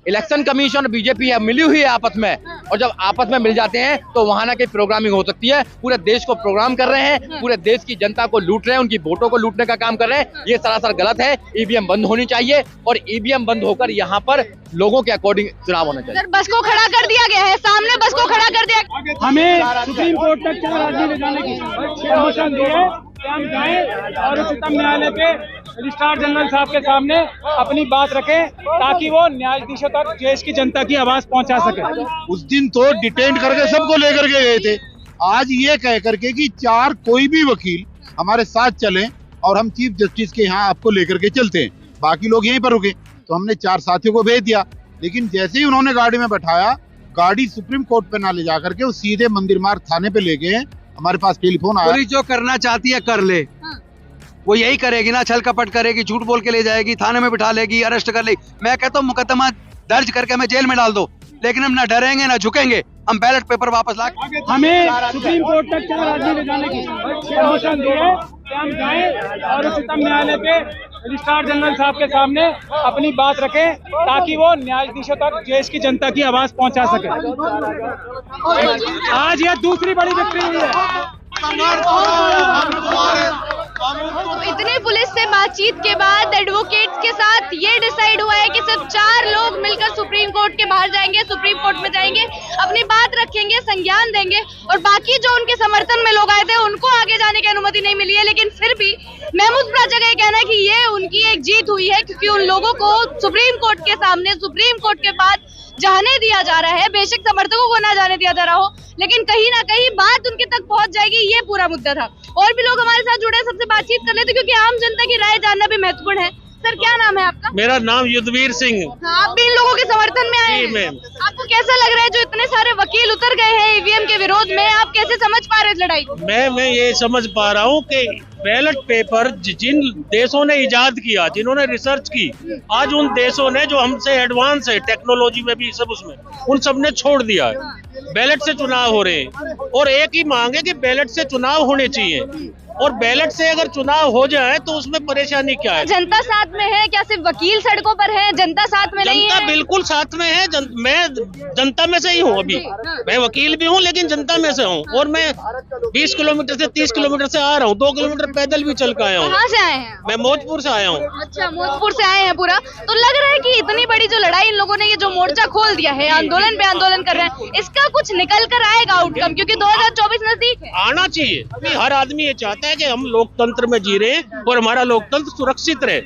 Election commission और BJP है मिली हुई है आपस में, और जब आपस में मिल जाते हैं तो वहां ना कहीं प्रोग्रामिंग हो सकती है। पूरे देश को प्रोग्राम कर रहे हैं, पूरे देश की जनता को लूट रहे हैं, उनकी वोटों को लूटने का काम कर रहे हैं। ये सरासर गलत है। ईवीएम बंद होनी चाहिए और ईवीएम बंद होकर यहाँ पर लोगों के अकॉर्डिंग चुनाव होना चाहिए। सर, बस को खड़ा कर दिया गया है, सामने बस को खड़ा कर दिया। हमें सुप्रीम कोर्ट तक 4 आदमी ले जाने की परमिशन दी है कि हम जाएं और उच्चतम न्यायालय के रजिस्ट्रार जनरल साहब के सामने अपनी बात रखें, ताकि वो न्यायाधीशों तक देश की जनता की आवाज पहुंचा सके। उस दिन तो डिटेन करके सबको लेकर के गए थे। आज ये कह करके कि 4 कोई भी वकील हमारे साथ चलें और हम चीफ जस्टिस के यहाँ आपको लेकर के चलते हैं, बाकी लोग यहीं पर रुके। तो हमने 4 साथियों को भेज दिया, लेकिन जैसे ही उन्होंने गाड़ी में बैठाया, गाड़ी सुप्रीम कोर्ट पे ना ले जा करके वो सीधे मंदिर मार्ग थाने पे ले गए। हमारे पास टेलीफोन आया। पुलिस जो करना चाहती है कर ले, वो यही करेगी ना, छल कपट करेगी, झूठ बोल के ले जाएगी, थाने में बिठा लेगी, अरेस्ट कर लेगी। मैं कहता हूँ मुकदमा दर्ज करके हमें जेल में डाल दो, लेकिन हम ना डरेंगे ना झुकेंगे। हम बैलेट पेपर वापस ला हमें सुप्रीम कोर्ट तक 4 आदमी ले जाने की परमिशन दी है कि हम जाएं और उच्चतम न्यायालय के रजिस्ट्रार जनरल साहब के सामने अपनी बात रखें, ताकि वो न्यायाधीशों तक देश की जनता की आवाज पहुंचा सके। आज यह दूसरी बड़ी विक्ट्री हुई है। तो इतनी पुलिस से बातचीत के बाद एडवोकेट्स के साथ ये डिसाइड हुआ है कि सिर्फ 4 लोग मिलकर सुप्रीम कोर्ट के बाहर जाएंगे, सुप्रीम कोर्ट में जाएंगे, अपनी बात रखेंगे, संज्ञान देंगे, और बाकी जो उनके समर्थन में लोग आए थे उनको आगे जाने की अनुमति नहीं मिली है। लेकिन फिर भी महमूद प्राचा का ये कहना है कि ये उनकी एक जीत हुई है, क्योंकि उन लोगों को सुप्रीम कोर्ट के सामने, सुप्रीम कोर्ट के बाद जाने दिया जा रहा है। बेशक समर्थकों को ना जाने दिया जा रहा हो, लेकिन कहीं ना कहीं बात उनके तक पहुंच जाएगी, ये पूरा मुद्दा था। और भी लोग हमारे साथ जुड़े, सबसे बातचीत कर लेते, क्योंकि आम जनता की राय जानना भी महत्वपूर्ण है। सर, क्या नाम है आपका? मेरा नाम युद्धवीर सिंह। हाँ, आप भी इन लोगों के समर्थन में आए हैं। आपको कैसा लग रहा है जो इतने सारे वकील उतर गए हैं ईवीएम के विरोध में? आप कैसे समझ पा रहे हैं लड़ाई को? मैं ये समझ पा रहा हूँ कि बैलेट पेपर जिन देशों ने इजाद किया, जिन्होंने रिसर्च की, आज उन देशों ने जो हमसे एडवांस है टेक्नोलॉजी में भी, सब उसमें, उन सब ने छोड़ दिया है। बैलेट से चुनाव हो रहे हैं और एक ही मांग है कि बैलेट से चुनाव होने चाहिए, और बैलेट से अगर चुनाव हो जाए तो उसमें परेशानी क्या है? जनता साथ में है क्या? सिर्फ वकील सड़कों पर है, जनता साथ में नहीं है? जनता बिल्कुल साथ में है। मैं जनता में से ही हूँ अभी। मैं वकील भी हूँ, लेकिन जनता में से हूँ, और मैं 20 किलोमीटर से 30 किलोमीटर से आ रहा हूँ। 2 किलोमीटर पैदल भी चल के आया हूँ। कहाँ से आए हैं? मैं मौजपुर से आया हूँ। अच्छा, मौजपुर से आए हैं पूरा। तो लग रहा है कि इतनी बड़ी जो लड़ाई इन लोगों ने, ये जो मोर्चा खोल दिया है, आंदोलन पे आंदोलन कर रहे हैं, इसका कुछ निकल कर आएगा आउटकम? क्योंकि 2024 नजदीक है। आना चाहिए। अभी हर आदमी ये चाहता है कि हम लोकतंत्र में जी रहे हैं और हमारा लोकतंत्र सुरक्षित रहे।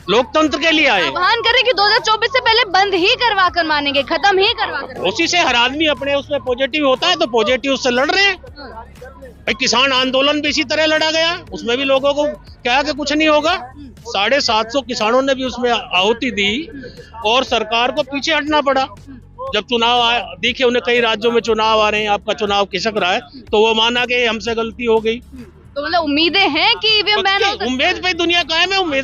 लोकतंत्र के लिए आए। आह्वान करें कि 2024 से पहले बंद ही करवा कर मानेंगे, खत्म ही करवा कर। उसी से हर आदमी अपने उसमें पॉजिटिव होता है, तो पॉजिटिव से लड़ रहे हैं। भाई, किसान आंदोलन भी इसी तरह लड़ा गया, उसमें भी लोगों को क्या कि कुछ नहीं होगा। 750 किसानों ने भी उसमें आहुति दी और सरकार को पीछे हटना पड़ा। जब चुनाव आए, देखिए उन्हें कई राज्यों में चुनाव आ रहे हैं, आपका चुनाव खिसक रहा है, तो वो माना कि हमसे गलती हो गई। तो मतलब उम्मीदें हैं कि ईवीएम बैन हो सकता है? उम्मीद पे दुनिया कायम है। उम्मीद